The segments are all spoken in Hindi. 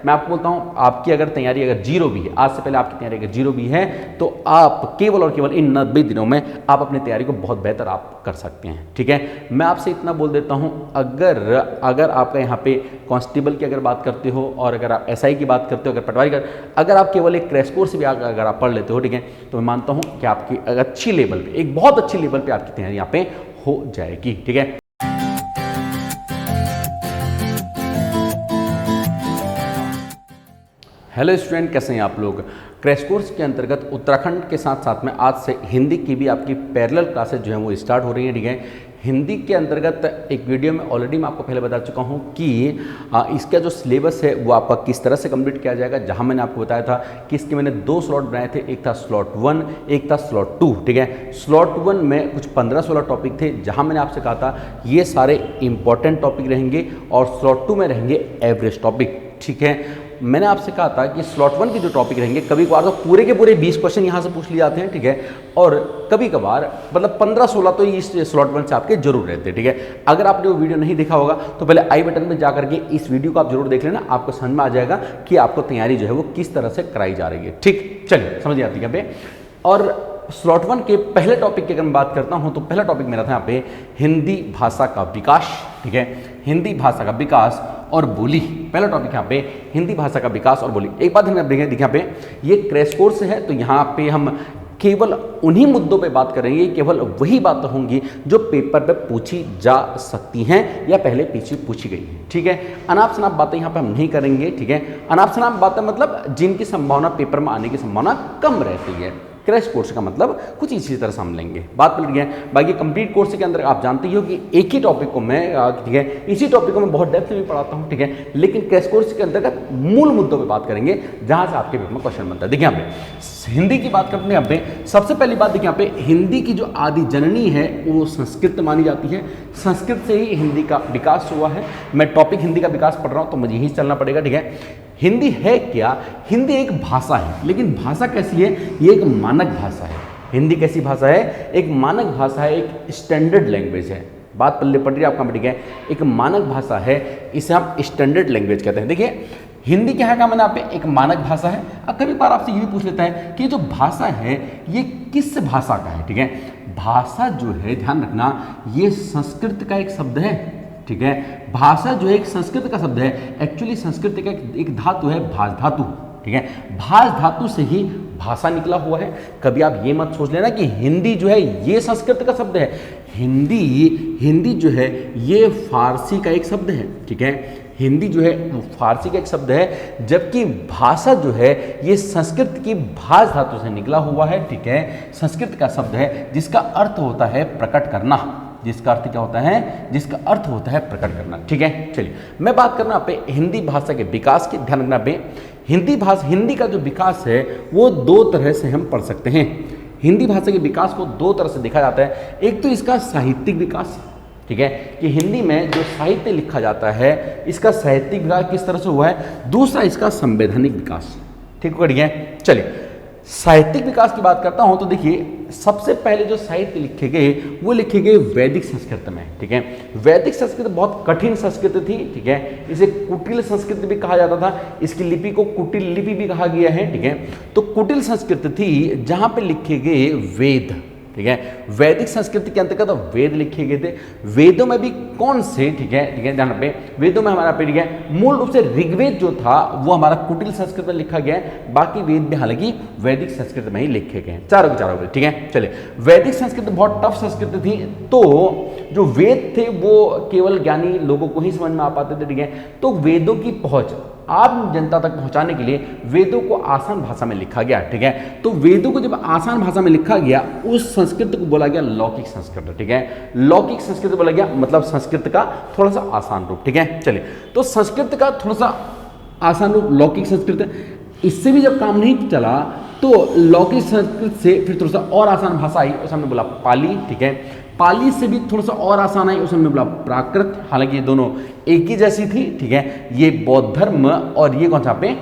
मैं आपको बोलता हूँ आपकी अगर तैयारी अगर जीरो भी है, आज से पहले आपकी तैयारी अगर जीरो भी है, तो आप केवल और केवल इन 90 दिनों में आप अपनी तैयारी को बहुत बेहतर आप कर सकते हैं। ठीक है, मैं आपसे इतना बोल देता हूँ, अगर आपका यहाँ पे कांस्टेबल की अगर बात करते हो और अगर आप एसआई की बात करते हो, अगर पटवारी का, अगर आप केवल एक क्रैश कोर्स भी अगर आप पढ़ लेते हो, ठीक है, तो मैं मानता हूँ कि आपकी अच्छी लेवल पे, एक बहुत अच्छी लेवल पे आपकी तैयारी यहाँ पे हो जाएगी। ठीक है, हेलो स्टूडेंट, कैसे हैं आप लोग। क्रैश कोर्स के अंतर्गत उत्तराखंड के साथ साथ में आज से हिंदी की भी आपकी पैरेलल क्लासेस जो है वो स्टार्ट हो रही हैं। ठीक है, हिंदी के अंतर्गत एक वीडियो में ऑलरेडी मैं आपको पहले बता चुका हूं कि इसका जो सिलेबस है वो आपका किस तरह से कंप्लीट किया जाएगा, जहां मैंने आपको बताया था कि इसके मैंने 2 स्लॉट बनाए थे, एक था स्लॉट 1, एक था स्लॉट 2। ठीक है, स्लॉट 1 में कुछ 15-16 टॉपिक थे, जहां मैंने आपसे कहा था ये सारे इंपॉर्टेंट टॉपिक रहेंगे, और स्लॉट 2 में रहेंगे एवरेज टॉपिक। ठीक है, मैंने आपसे कहा था कि स्लॉट 1 के जो टॉपिक रहेंगे, कभी कभार तो पूरे के पूरे 20 क्वेश्चन यहाँ से पूछ लिए जाते हैं। ठीक है, और कभी कभार मतलब 15-16 तो इस स्लॉट 1 से आपके जरूर रहते हैं। ठीक है, अगर आपने वो वीडियो नहीं देखा होगा तो पहले आई बटन में जाकर के इस वीडियो को आप जरूर देख लेना, आपको समझ में आ जाएगा कि आपको तैयारी जो है वो किस तरह से कराई जा रही है। ठीक, चलिए समझ आती है यहाँ पे। और स्लॉट 1 के पहले टॉपिक की अगर मैं बात करता हूँ तो पहला टॉपिक मेरा था यहाँ पे हिंदी भाषा का विकास। ठीक है, हिंदी भाषा का विकास और बोली, पहला टॉपिक यहाँ पे हिंदी भाषा का विकास और बोली। एक बात हमें देखिए यहाँ पे ये क्रैश कोर्स है, तो यहाँ पे हम केवल उन्हीं मुद्दों पे बात करेंगे, केवल वही बातें होंगी जो पेपर पे पूछी जा सकती हैं या पहले पीछे पूछी गई है। ठीक है, अनाप शनाप बातें यहाँ पे हम नहीं करेंगे। ठीक है, अनाप शनाप बातें मतलब जिनकी संभावना पेपर में आने की संभावना कम रहती है। क्रैश कोर्स का मतलब कुछ इसी तरह से हम लेंगे, बात मिल गया। बाकी कंप्लीट कोर्स के अंदर आप जानते ही हो कि एक ही टॉपिक को मैं, ठीक है, इसी टॉपिक को मैं बहुत डेप्थ में पढ़ाता हूं। ठीक है, लेकिन क्रैश कोर्स के अंतर्गत मूल मुद्दों पे बात करेंगे जहां से आपके पेपर में क्वेश्चन बनता है। देखिए यहाँ पे हिंदी की बात करते हैं। यहाँ पे सबसे पहली बात देखिए, यहाँ पे हिंदी की जो आदि जननी है वो संस्कृत मानी जाती है। संस्कृत से ही हिंदी का विकास हुआ है। मैं टॉपिक हिंदी का विकास पढ़ रहा हूँ तो मुझे यही चलना पड़ेगा। ठीक है, हिंदी है क्या? हिंदी एक भाषा है, लेकिन भाषा कैसी है? ये एक मानक भाषा है। हिंदी कैसी भाषा है? एक मानक भाषा है, एक स्टैंडर्ड लैंग्वेज है। बात पल्ले पड़ रही है आपका, ठीक है, एक मानक भाषा है, इसे हम स्टैंडर्ड लैंग्वेज कहते हैं। देखिए हिंदी क्या है, क्या मैंने आप पे एक मानक भाषा है। अब कभी बार आपसे ये भी पूछ लेता है कि जो भाषा है ये किस भाषा का है। ठीक है, भाषा जो है, ध्यान रखना, ये संस्कृत का एक शब्द है। ठीक है, भाषा जो है एक संस्कृत का शब्द है। एक्चुअली संस्कृत का एक धातु है भाष धातु। ठीक है, भाष धातु से ही भाषा निकला हुआ है। कभी आप ये मत सोच लेना कि हिंदी जो है ये संस्कृत का शब्द है। हिंदी जो है ये फारसी का एक शब्द है। ठीक है, हिंदी जो है वो फारसी का एक शब्द है, जबकि भाषा जो है ये संस्कृत की भाष धातु से निकला हुआ है। ठीक है, संस्कृत का शब्द है जिसका अर्थ होता है प्रकट करना। जिसका अर्थ क्या होता है? जिसका अर्थ होता है प्रकट करना। ठीक है, चलिए मैं बात करना पे हिंदी भाषा के विकास की। ध्यान रखना पे हिंदी का जो विकास है वो 2 तरह से हम पढ़ सकते हैं। हिंदी भाषा के विकास को 2 तरह से देखा जाता है। एक तो इसका साहित्यिक विकास, ठीक है, कि हिंदी में जो साहित्य लिखा जाता है इसका साहित्यिक विकास किस तरह से हुआ है। दूसरा इसका संवैधानिक विकास। ठीक है, चलिए साहित्यिक विकास की बात करता हूं तो देखिए सबसे पहले जो साहित्य लिखे गए वो लिखे गए वैदिक संस्कृत में। ठीक है, वैदिक संस्कृत बहुत कठिन संस्कृत थी। ठीक है, इसे कुटिल संस्कृत भी कहा जाता था। इसकी लिपि को कुटिल लिपि भी कहा गया है। ठीक है, तो कुटिल संस्कृत थी जहां पे लिखे गए वेद। ठीक है, वैदिक संस्कृति के अंतर्गत वेद लिखे गए थे। वेदों में भी कौन से, ठीक है, ध्यान पे वेदों में हमारा पे ठीक है मूल रूप से ऋग्वेद जो था वो हमारा कुटिल संस्कृत में लिखा गया है। बाकी वेद भी हालांकि वैदिक संस्कृत में ही लिखे गए हैं, चारों के चारों। ठीक है, चलिए वैदिक संस्कृत बहुत टफ संस्कृत थी, तो जो वेद थे वो केवल ज्ञानी लोगों को ही समझ में आ पाते थे। ठीक है, तो वेदों की पहुंच आम जनता तक पहुंचाने के लिए वेदों को आसान भाषा में लिखा गया। ठीक है, तो वेदों को जब आसान भाषा में लिखा गया उस संस्कृत को बोला गया लौकिक संस्कृत। ठीक है, लौकिक संस्कृत बोला गया मतलब संस्कृत का थोड़ा सा आसान रूप। ठीक है, चलिए तो संस्कृत का थोड़ा सा आसान रूप लौकिक संस्कृत, इससे भी जब काम नहीं चला तो लौकिक संस्कृत से फिर थोड़ा सा और आसान भाषा आई, उसे हमने बोला पाली। ठीक है, पाली से भी थोड़ा सा और आसान आई, उसे हमने बोला प्राकृत। हालांकि ये दोनों एक ही जैसी थी। ठीक है, ये बौद्ध धर्म और ये कौन सा पे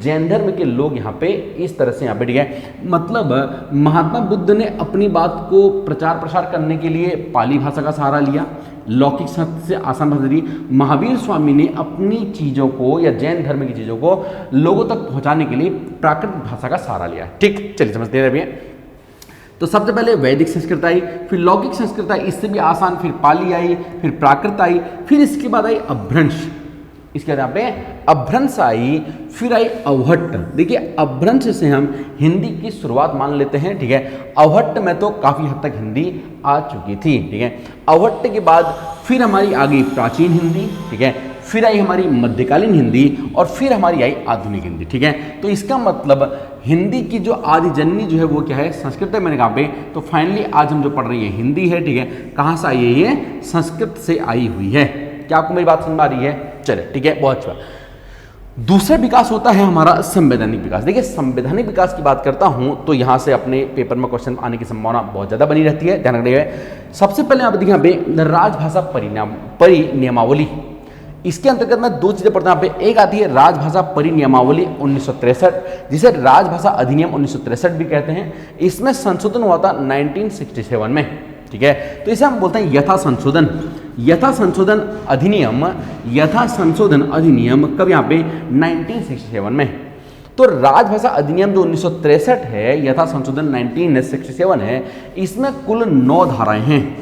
जैन धर्म के लोग यहाँ पे इस तरह से यहाँ पे, ठीक है, मतलब महात्मा बुद्ध ने अपनी बात को प्रचार प्रसार करने के लिए पाली भाषा का सहारा लिया, लौकिक शब्द से आसान भाषा दी। महावीर स्वामी ने अपनी चीज़ों को या जैन धर्म की चीज़ों को लोगों तक पहुंचाने के लिए प्राकृत भाषा का सहारा लिया। ठीक, चलिए समझते हैं भैया। तो सबसे पहले वैदिक संस्कृत आई, फिर लौकिक संस्कृत आई, इससे भी आसान, फिर पाली आई, फिर प्राकृत आई, फिर इसके बाद आई अभ्रंश, इसके बाद यहाँ पे अभ्रंश आई, फिर आई अवहट्ट। देखिए अभ्रंश से हम हिंदी की शुरुआत मान लेते हैं, ठीक है। अवहट्ट में तो काफ़ी हद तक हिंदी आ चुकी थी, ठीक है। अवहट्ट के बाद फिर हमारी आ गई प्राचीन हिंदी, ठीक है, फिर आई हमारी मध्यकालीन हिंदी और फिर हमारी आई आधुनिक हिंदी, ठीक है। तो इसका मतलब हिंदी की जो आदि जननी जो है वो क्या है, संस्कृत है मैंने कहा पे। तो फाइनली आज हम जो पढ़ रही है हिंदी है, ठीक है। कहाँ से आई है ये? संस्कृत से आई हुई है। क्या आपको मेरी बात समझ में आ रही है? चले, ठीक है, बहुत अच्छा। दूसरा विकास होता है हमारा संवैधानिक विकास। देखिए संवैधानिक विकास की बात करता हूं तो यहां से अपने पेपर में क्वेश्चन आने की संभावना बहुत ज्यादा बनी रहती है, ध्यान रखिएगा। सबसे पहले आप देखिए यहाँ पे राजभाषा परिनियमावली, इसके अंतर्गत मैं दो चीजें पढ़ता हूं। यहाँ पे एक आती है राजभाषा परिनियमावली 1963, जिसे राजभाषा अधिनियम 1963 भी कहते हैं। इसमें संशोधन हुआ था 1967 में, ठीक है। तो इसे हम बोलते हैं यथा संशोधन। यथा संशोधन अधिनियम, यथा संशोधन अधिनियम कब? यहाँ पे 1967 में। तो राजभाषा अधिनियम जो 1963 है, यथा संशोधन 1967 है, इसमें कुल 9 धाराएं हैं।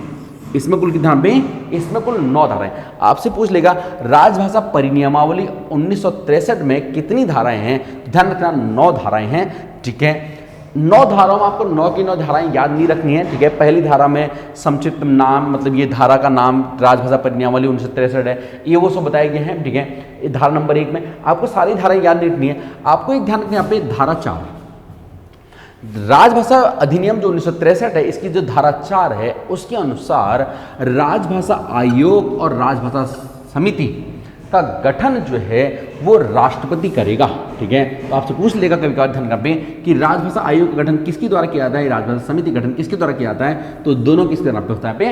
इसमें कुल कितना पे? इसमें कुल 9 धाराएं। आपसे पूछ लेगा राजभाषा परिनियमावली 1963 में कितनी धाराएं हैं? ध्यान रखना 9 धाराएं हैं, ठीक है। 9 धाराओं में आपको 9 की 9 धाराएं याद नहीं रखनी है, ठीक है। पहली धारा में संक्षिप्त नाम, मतलब ये धारा का नाम राजभाषा परिनियमावली 1963 है, ये वो सब बताए गए हैं, ठीक है। धारा नंबर 1 में आपको सारी धाराएं याद नहीं रखनी है। आपको एक ध्यान रखना यहाँ पे धारा 4, राजभाषा अधिनियम जो 1963 है, इसकी जो धारा 4 है उसके अनुसार राजभाषा आयोग और राजभाषा समिति का गठन जो है वो राष्ट्रपति करेगा, ठीक है। तो आपसे पूछ लेगा कभी कभार ध्यान रखें कि राजभाषा आयोग का गठन किसके द्वारा किया जाता है, राजभाषा समिति गठन किसके द्वारा किया जाता है? तो दोनों किसके द्वारा होता है पे?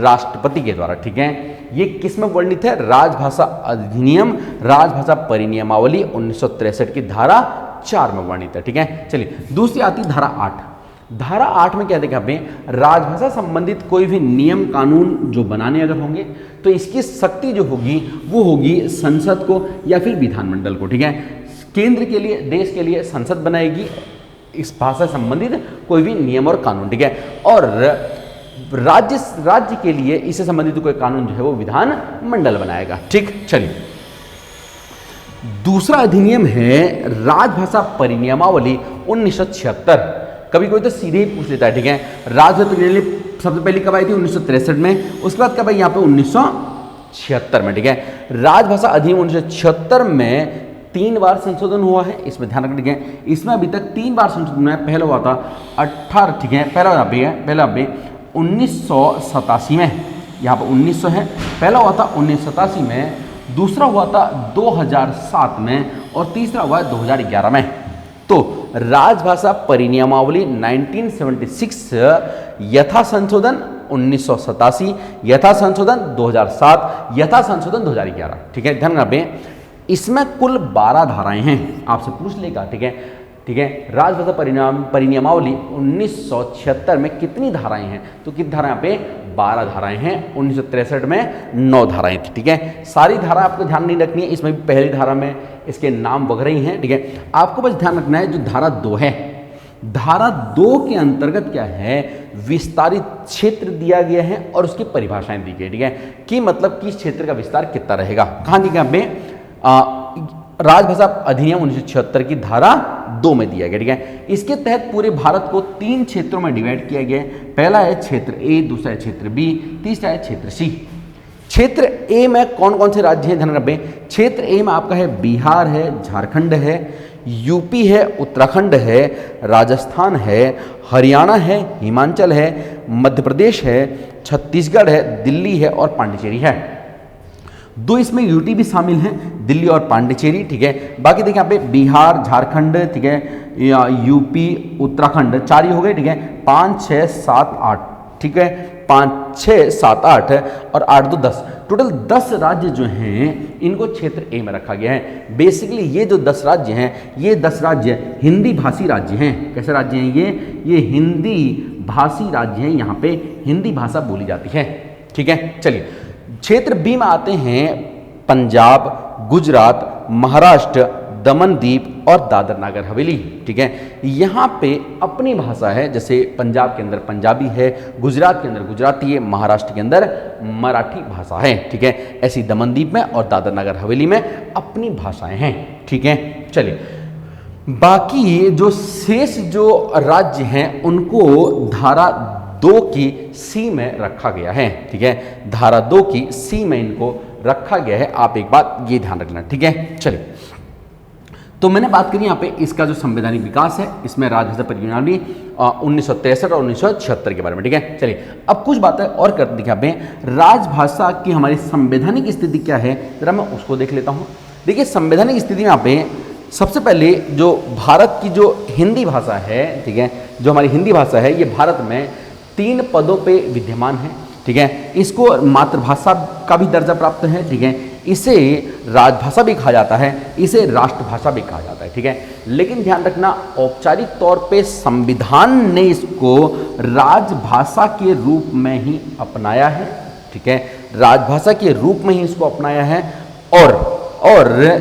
राष्ट्रपति के द्वारा, ठीक है। ये किस में वर्णित है? राजभाषा अधिनियम राजभाषा परिनियमावली 1963 की धारा 4 में वर्णित है, ठीक है। चलिए दूसरी आती है धारा 8। धारा 8 में क्या देखा आपने? राजभाषा संबंधित कोई भी नियम कानून जो बनाने अगर होंगे तो इसकी शक्ति जो होगी वो होगी संसद को या फिर विधानमंडल को, ठीक है। केंद्र के लिए, देश के लिए संसद बनाएगी इस भाषा संबंधित कोई भी नियम और कानून, ठीक है। और राज्य के लिए इससे संबंधित कोई कानून जो है वो विधानमंडल बनाएगा, ठीक। चलिए दूसरा अधिनियम है राजभाषा परिनियमावली 1976। कभी कोई तो सीधे ही पूछ लेता है, ठीक है। राजभाषा परिनियमावली सबसे पहले कब आई थी? 1963 में। उसके बाद कब आई? यहाँ पे 1976 में, ठीक है। राजभाषा अधिनियम 1976 में 3 बार संशोधन हुआ है, इसमें ध्यान रखना, ठीक है। इसमें अभी तक 3 बार संशोधन हुआ है। पहला हुआ था 18, ठीक है, पहला 1987 में, यहाँ पर 1900 है। पहला हुआ था 1987 में, दूसरा हुआ था 2007 में और तीसरा हुआ 2011 में। तो राजभाषा परिनियमावली 1976, यथा संशोधन 1987, यथा संशोधन 2007, यथा संशोधन 2011, ठीक है। ध्यान रखें इसमें कुल 12 धाराएं हैं। आपसे पूछ लेगा, ठीक है, ठीक है। राजभाषा परिनियमावली 1976 में कितनी धाराएं हैं? तो कितनी धाराएं? यहाँ पे 12 धाराएं हैं। 1963 में 9 धाराएं थी, ठीक है। सारी धारा आपको ध्यान नहीं रखनी है, इसमें भी पहली धारा में इसके नाम वगैरह ही हैं, ठीक है। आपको बस ध्यान रखना है जो धारा 2 है, धारा 2 के अंतर्गत क्या है? विस्तारित क्षेत्र दिया गया है और उसकी परिभाषाएं दी गई, ठीक है, कि मतलब किस क्षेत्र का विस्तार कितना रहेगा। कहाँ दी गई? राजभाषा अधिनियम 1976 की धारा 2 में दिया गया, ठीक है। इसके तहत पूरे भारत को 3 क्षेत्रों में डिवाइड किया गया है। पहला है क्षेत्र ए, दूसरा है क्षेत्र बी, तीसरा है क्षेत्र सी। क्षेत्र ए में कौन कौन से राज्य हैं? ध्यान रखें, क्षेत्र ए में आपका है बिहार है, झारखंड है, यूपी है, उत्तराखंड है, राजस्थान है, हरियाणा है, हिमाचल है, मध्य प्रदेश है, छत्तीसगढ़ है, दिल्ली है और पांडिचेरी है। 2 इसमें यूटी भी शामिल हैं, दिल्ली और पांडिचेरी, ठीक है। बाकी देखिए यहाँ पे बिहार, झारखंड, ठीक है, यूपी, उत्तराखंड, 4 ही हो गए, ठीक है। 5, 6, 7, 8, ठीक है। 5, 6, 7, 8 और 8, 2, 10, टोटल 10 राज्य जो हैं इनको क्षेत्र ए में रखा गया है। बेसिकली ये जो 10 राज्य हैं, ये 10 राज्य हिंदी भाषी राज्य हैं। कैसे राज्य हैं ये हिंदी भाषी राज्य हैं, यहाँ पे हिंदी भाषा बोली जाती है। ठीक है, चलिए क्षेत्र बी में आते हैं पंजाब, गुजरात, महाराष्ट्र, दमन दीप और दादर नागर हवेली। ठीक है, यहाँ पे अपनी भाषा है, जैसे पंजाब के अंदर पंजाबी है, गुजरात के अंदर गुजराती है, महाराष्ट्र के अंदर मराठी भाषा है। ठीक है, ऐसी दमन दीप में और दादर नागर हवेली में अपनी भाषाएं हैं। ठीक है, चलिए बाकी जो शेष जो राज्य हैं उनको धारा 2 की सी में रखा गया है। ठीक है, धारा 2 की सी में इनको रखा गया है। आप एक बात ये ध्यान रखना। ठीक है, चलिए तो मैंने बात करी यहाँ पे इसका जो संवैधानिक विकास है, इसमें राजभाषा परियोजना 1963 और 1976 के बारे में। ठीक है, चलिए अब कुछ बातें और कर देखिए यहाँ पे राजभाषा की हमारी संवैधानिक स्थिति क्या है, जरा मैं उसको देख लेता हूँ। देखिए संवैधानिक स्थिति में यहाँ पे सबसे पहले जो भारत की जो हिंदी भाषा है, ठीक है, जो हमारी हिंदी भाषा है ये भारत में 3 पदों पे विद्यमान है। ठीक है, इसको मातृभाषा का भी दर्जा प्राप्त है। ठीक है, इसे राजभाषा भी कहा जाता है, इसे राष्ट्रभाषा भी कहा जाता है। ठीक है, लेकिन ध्यान रखना औपचारिक तौर पे संविधान ने इसको राजभाषा के रूप में ही अपनाया है। ठीक है, राजभाषा के रूप में ही इसको अपनाया है और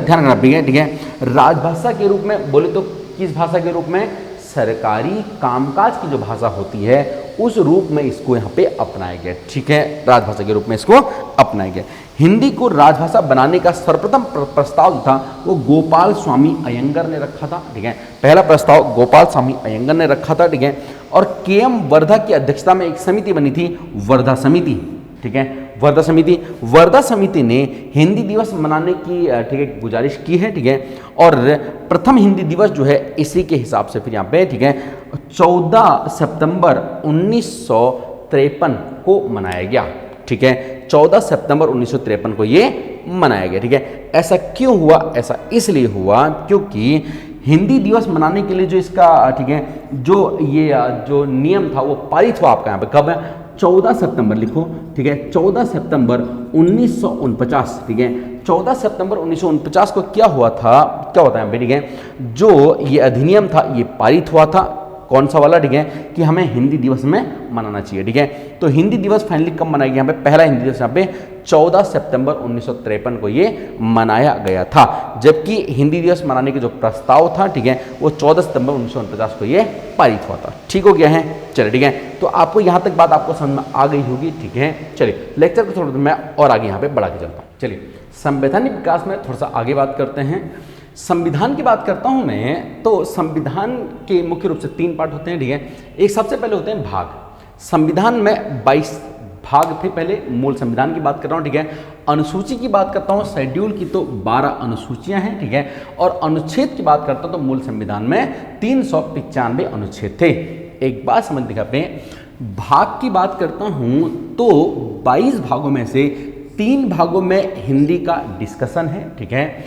ध्यान रखना भैया। ठीक है, राजभाषा के रूप में बोले तो किस भाषा के रूप में, सरकारी कामकाज की जो भाषा होती है उस रूप में इसको यहाँ पे अपनाया गया। ठीक है, राजभाषा के रूप में इसको अपनाया गया। हिंदी को राजभाषा बनाने का सर्वप्रथम प्रस्ताव था वो गोपाल स्वामी अयंगर ने रखा था। ठीक है, पहला प्रस्ताव गोपाल स्वामी अयंगर ने रखा था। ठीक है, और के.एम. वर्धा की अध्यक्षता में एक समिति बनी थी, वर्धा समिति। ठीक है, वर्धा समिति ने हिंदी दिवस मनाने की ठीक है गुजारिश की है। ठीक है, और प्रथम हिंदी दिवस जो है इसी के हिसाब से फिर यहाँ पे ठीक है 14 सितंबर 1953 को मनाया गया। ठीक है, 14 सितंबर 1953 को ये मनाया गया। ठीक है, ऐसा क्यों हुआ, ऐसा इसलिए हुआ क्योंकि हिंदी दिवस मनाने के लिए जो इसका ठीक है जो नियम था वो पारित हुआ आपका यहाँ पे कब है, 14 सितंबर लिखो। ठीक है, 14 सितंबर 1949। ठीक है, 14 सितंबर 1949 को क्या हुआ था, क्या होता है ठीक है, जो ये अधिनियम था ये पारित हुआ था। कौन सा वाला, ठीक है, कि हमें हिंदी दिवस में मनाना चाहिए। ठीक है, तो हिंदी दिवस फाइनली कब मनाया गया, यहाँ पे पहला हिंदी दिवस यहाँ पे 14 सितंबर 1953 को ये मनाया गया था, जबकि हिंदी दिवस मनाने के जो प्रस्ताव था ठीक है वो 14 सितंबर 1949 को ये पारित हुआ था। ठीक हो गया है, चलिए ठीक है, तो आपको यहाँ तक बात आपको समझ में आ गई होगी। ठीक है, चलिए लेक्चर को थोड़ा मैं और आगे यहाँ पे बढ़ा के चलता हूँ। चलिए संवैधानिक विकास में थोड़ा सा आगे बात करते हैं। संविधान की बात करता हूं मैं, तो संविधान के मुख्य रूप से 3 पार्ट होते हैं। ठीक है, एक सबसे पहले होते हैं भाग। संविधान में 22 भाग थे पहले, मूल संविधान की बात कर रहा हूं। ठीक है, अनुसूची की बात करता हूं, शेड्यूल की तो 12 अनुसूचियां हैं। ठीक है, और अनुच्छेद की बात करता हूं तो मूल संविधान में 395 अनुच्छेद थे। एक बात समझ दिखाते हैं, भाग की बात करता हूं तो 22 भागों में से 3 भागों में हिंदी का डिस्कशन है। ठीक है,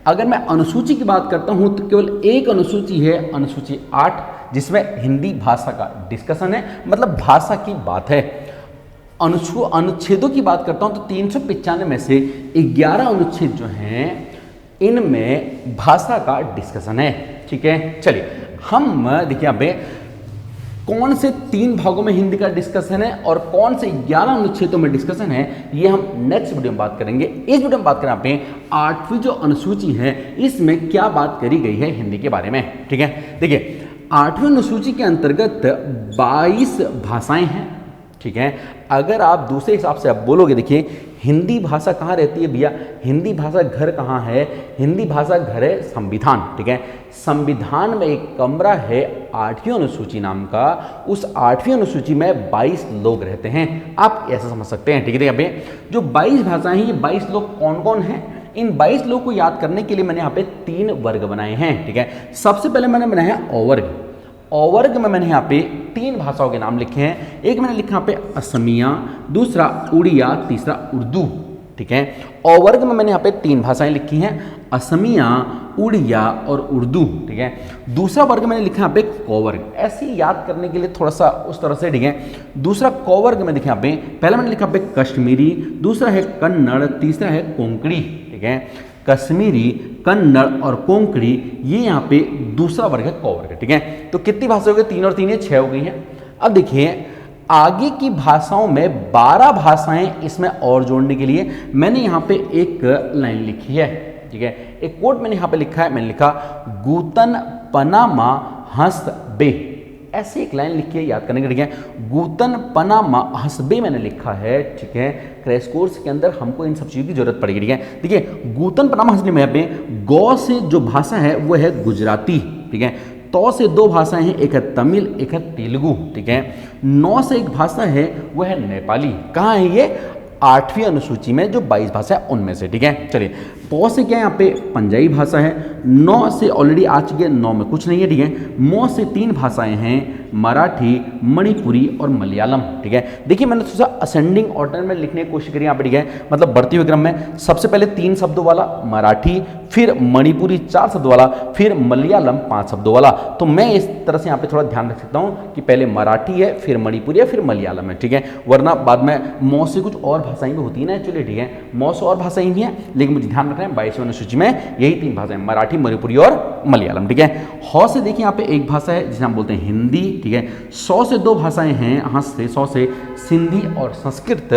अगर मैं अनुसूची की बात करता हूं तो केवल एक अनुसूची है, अनुसूची 8, जिसमें हिंदी भाषा का डिस्कशन है, मतलब भाषा की बात है। अनुच्छेदों की बात करता हूं तो 395 में से 11 अनुच्छेद जो हैं इनमें भाषा का डिस्कशन है। ठीक है, चलिए हम देखिए यहाँ पे कौन से 3 भागों में हिंदी का डिस्कशन है और कौन से 11 अनुच्छेदों में डिस्कशन है, ये हम नेक्स्ट वीडियो में बात करेंगे। इस वीडियो में बात करें यहाँ पे 8वीं जो अनुसूची है इसमें क्या बात करी गई है हिंदी के बारे में। ठीक है, देखिए 8वीं अनुसूची के अंतर्गत 22 भाषाएं हैं। ठीक है, अगर आप दूसरे हिसाब से आप बोलोगे, देखिए हिंदी भाषा कहाँ रहती है भैया, हिंदी भाषा घर कहाँ है, हिंदी भाषा घर है संविधान। ठीक है, संविधान में एक कमरा है 8वीं अनुसूची नाम का, उस 8वीं अनुसूची में 22 लोग रहते हैं। आप ऐसा समझ सकते हैं। ठीक है, यहाँ पे जो 22 भाषाएं हैं, ये 22 लोग कौन कौन हैं, इन 22 लोग को याद करने के लिए मैंने यहाँ पे 3 वर्ग बनाए हैं। ठीक है, सबसे पहले मैंने बनाया है अवर्ग। अवर्ग में मैंने यहाँ पे 3 भाषाओं के नाम लिखे हैं। एक मैंने लिखा यहाँ पे असमिया, दूसरा उड़िया, तीसरा उर्दू। ठीक है, अवर्ग में मैंने यहाँ पे 3 भाषाएं लिखी हैं, असमिया, उड़िया और उर्दू, ठीक है। दूसरा वर्ग मैंने लिखा यहाँ पे कौवर्ग, ऐसे ही याद करने के लिए थोड़ा सा उस तरह से, ठीक है। दूसरा कौवर्ग में देखिए यहाँ पे पहला मैंने लिखा पे कश्मीरी, दूसरा है कन्नड़, तीसरा है कोंकणी, ठीक है। कश्मीरी, कन्नड़ और कोंकणी, ये यहाँ पे दूसरा वर्ग है कौवर्ग, ठीक है। तो कितनी भाषा हो गई, 3 और 3 6 हो गई हैं। अब देखिए आगे की भाषाओं में 12 भाषाएं इसमें और जोड़ने के लिए मैंने यहाँ पे एक लाइन लिखी है, ठीक है। एक कोट मैंने यहाँ पे लिखा है, मैंने लिखा गूतन पनामा हंसबे, ऐसी एक लाइन लिखी है याद करने के लिए, गूतन पनामा हंसबे मैंने लिखा है, ठीक है। क्रैश कोर्स के अंदर हमको इन सब चीज़ों की जरूरत पड़ेगी, ठीक है। देखिए गूतन पनामा हंसबे में यहाँ पे गौ से जो भाषा है वो है गुजराती, ठीक है। तो से 2 भाषाएं हैं, एक है तमिल, एक है तेलुगु, ठीक है। 9 से एक भाषा है वो है नेपाली। कहाँ है ये, 8वीं अनुसूची में जो 22 भाषा है उनमें से, ठीक है। चलिए पौ से क्या है यहाँ पे पंजाबी भाषा है, 9 से ऑलरेडी आ चुकी है, 9 में कुछ नहीं है, ठीक है। मौ से 3 भाषाएं हैं, मराठी, मणिपुरी और मलयालम, ठीक है। देखिए मैंने थोड़ा सा असेंडिंग ऑर्डर में लिखने की कोशिश करी यहाँ पे, ठीक है, मतलब बढ़ते हुए क्रम में। सबसे पहले 3 शब्दों वाला मराठी, फिर मणिपुरी 4 शब्दों वाला, फिर मलयालम 5 शब्दों वाला। तो मैं इस तरह से यहाँ पे थोड़ा ध्यान रख सकता हूँ कि पहले मराठी है, फिर मणिपुरी है, फिर मलयालम है, ठीक है। वरना बाद में मौ से कुछ और भाषाएं भी होती है ना एक्चुअली, ठीक है। मौ से और भाषाएं भी हैं, लेकिन मुझे ध्यान रखना है 22वीं अनुसूची में यही 3 भाषाएं, मराठी, मणिपुरी और मलयालम, ठीक है। हौ से देखिए यहाँ पे एक भाषा है जिसे हम बोलते हैं हिंदी, ठीक है। 100 से 2 भाषाएं हैं, हंस से 100 से सिंधी और संस्कृत।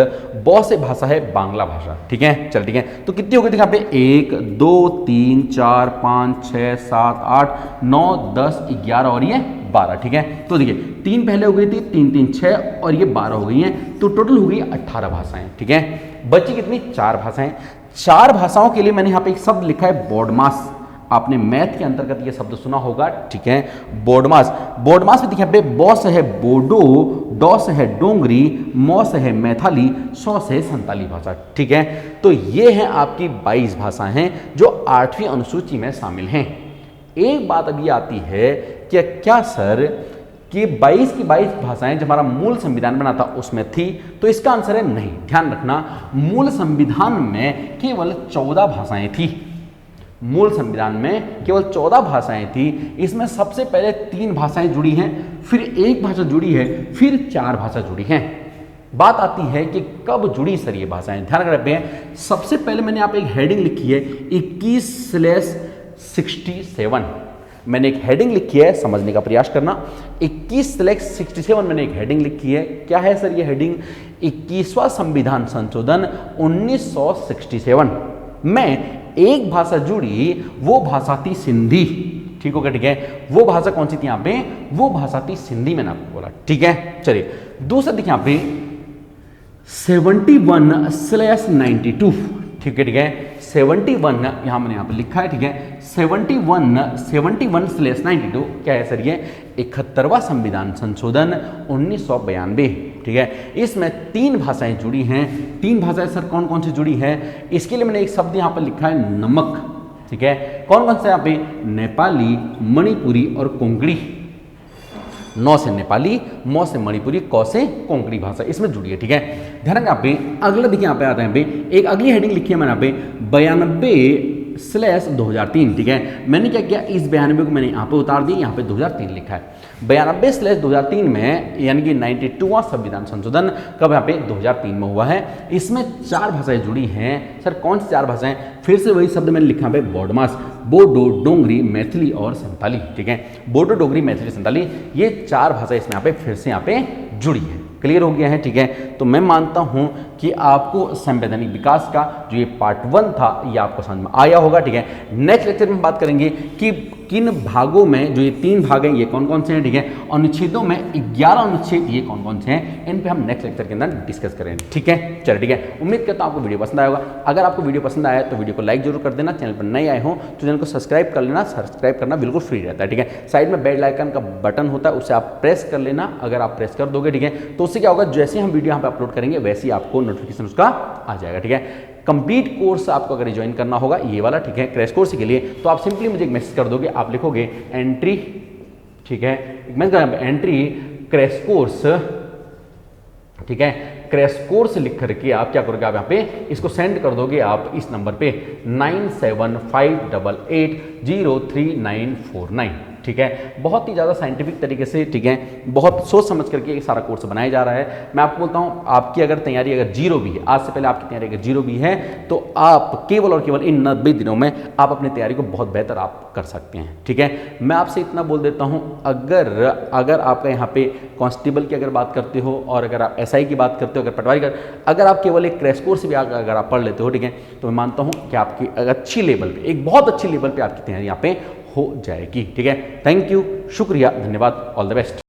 बौ से भाषा है बांग्ला भाषा, ठीक है। चल ठीक है, तो कितनी हो गई यहाँ पे 1 2 3 4 5 6 7 8 9 10 11 और ये 12, ठीक है। तो देखिए 3 पहले हो गई थी, 3 3 6 और ये 12 हो गई हैं, तो टोटल हो गई 18 भाषाएं, ठीक है। बची कितनी, 4 भाषाएं। 4 भाषाओं के लिए मैंने यहाँ पे एक शब्द लिखा है बोडमास। आपने मैथ के अंतर्गत ये शब्द सुना होगा, ठीक है, बोडमास। बोडमास में देखिए यहाँ पे बौ से है बोडो, डॉ से है डोंगरी, मौ से है मैथाली, सौ से है संताली भाषा, ठीक है। तो ये हैं आपकी 22 भाषाएं हैं जो 8वीं अनुसूची में शामिल हैं। एक बात अभी आती है कि क्या सर कि 22 की 22 भाषाएं जब हमारा मूल संविधान बना था उसमें थी, तो इसका आंसर है नहीं। ध्यान रखना, मूल संविधान में केवल 14 भाषाएं थी। मूल संविधान में केवल 14 भाषाएं थी। इसमें सबसे पहले 3 भाषाएं जुड़ी हैं, फिर 1 भाषा जुड़ी है, फिर 4 भाषा जुड़ी हैं। बात आती है कि कब जुड़ी सर ये भाषाएं, ध्यान रखते हैं। सबसे पहले मैंने यहाँ पे एक हेडिंग लिखी है 21/67। मैंने एक हेडिंग लिखी है, समझने का प्रयास करना। 21/67 मैंने एक हेडिंग लिखी है। क्या है सर ये हेडिंग, 21वां संविधान संशोधन 1967 में एक भाषा जुड़ी, वो भाषा थी सिंधी, ठीक होगा, ठीक है। वो भाषा कौन सी थी यहाँ पे, वो भाषा थी सिंधी, मैंने आपको बोला, ठीक है। चलिए दूसरा देखिए यहाँ पे 71/92, ठीक है, ठीक है। 71 यहाँ मैंने यहाँ पे लिखा है, ठीक है। 71/92 क्या है सर ये, 71वां संविधान संशोधन 1992, ठीक है। इसमें 3 भाषाएं जुड़ी हैं। 3 भाषाएं सर कौन कौन सी जुड़ी हैं, इसके लिए मैंने एक शब्द यहाँ पर लिखा है नमक, ठीक है। कौन कौन से यहाँ पे, नेपाली, मणिपुरी और कोंकणी। 9 से नेपाली, मौ से मणिपुरी, कौ से कोंकणी भाषा इसमें जुड़ी है, ठीक है। ध्यान रखना। यहाँ पे अगला देखिए, यहाँ पे आता है, यहाँ पे एक अगली हेडिंग लिखी है मैंने यहाँ पे 92/2003, ठीक है। मैंने क्या किया, इस 92 को मैंने यहाँ पे उतार दिया, यहाँ पे 2003 लिखा है। 92/2003 में यानी कि 92वां संविधान संशोधन कब यहाँ पे 2003 में हुआ है। इसमें 4 भाषाएं जुड़ी हैं। सर कौन सी 4 भाषाएं, फिर से वही शब्द मैंने लिखा है बोडमास, बोडो, डोंगरी, मैथिली और संताली, ठीक है। बोडो, डोगरी, मैथिली, संताली, ये 4 भाषाएं इसमें यहाँ पे फिर से यहाँ पे जुड़ी है। क्लियर हो गया है, ठीक है। तो मैं मानता हूं कि आपको संवैधानिक विकास का जो ये पार्ट 1 था ये आपको समझ में आया होगा, ठीक है। नेक्स्ट लेक्चर में बात करेंगे कि किन भागों में, जो ये 3 भाग हैं ये कौन कौन से हैं, ठीक है। अनुच्छेदों में 11 अनुच्छेद ये कौन कौन से हैं, इन पे हम नेक्स्ट लेक्चर के अंदर डिस्कस करेंगे, ठीक है। चलो ठीक है, उम्मीद करता हूं आपको वीडियो पसंद आया होगा। अगर आपको वीडियो पसंद आया तो वीडियो को लाइक जरूर कर देना। चैनल पर नए आए हो तो चैनल को सब्सक्राइब कर लेना। सब्सक्राइब करना बिल्कुल फ्री रहता है, ठीक है। साइड में बेल आइकन का बटन होता है, उसे आप प्रेस कर लेना। अगर आप प्रेस कर दोगे, ठीक है, तो उससे क्या होगा, जैसे हम वीडियो यहाँ पे अपलोड करेंगे वैसे ही आपको नोटिफिकेशन उसका आ जाएगा, ठीक है। कंप्लीट कोर्स आपको अगर ज्वाइन करना होगा ये वाला, ठीक है, क्रैश कोर्स के लिए, तो आप सिंपली मुझे एक मैसेज कर दोगे। आप लिखोगे एंट्री, ठीक है, एक मैसेज एंट्री क्रैश कोर्स, ठीक है, क्रैश कोर्स लिख करके आप क्या करोगे, आप यहाँ पे इसको सेंड कर दोगे आप इस नंबर पे 9758803949। ठीक है, बहुत ही ज़्यादा साइंटिफिक तरीके से, ठीक है, बहुत सोच समझ करके ये सारा कोर्स बनाया जा रहा है। मैं आपको बोलता हूँ, आपकी अगर तैयारी अगर जीरो भी है, आज से पहले आपकी तैयारी अगर जीरो भी है, तो आप केवल और केवल इन 90 दिनों में आप अपनी तैयारी को बहुत बेहतर आप कर सकते हैं। ठीक है, मैं आपसे इतना बोल देता हूँ, अगर आपका यहाँ पे कांस्टेबल की अगर बात करते हो और अगर आप SI की बात करते हो, अगर पटवारी का, अगर आप केवल एक क्रैश कोर्स भी अगर आप पढ़ लेते हो, ठीक है, तो मैं मानता हूँ कि आपकी अच्छी लेवल पे, एक बहुत अच्छी लेवल पे आपकी तैयारी यहाँ पे हो जाएगी। ठीक है, थैंक यू, शुक्रिया, धन्यवाद, ऑल द बेस्ट।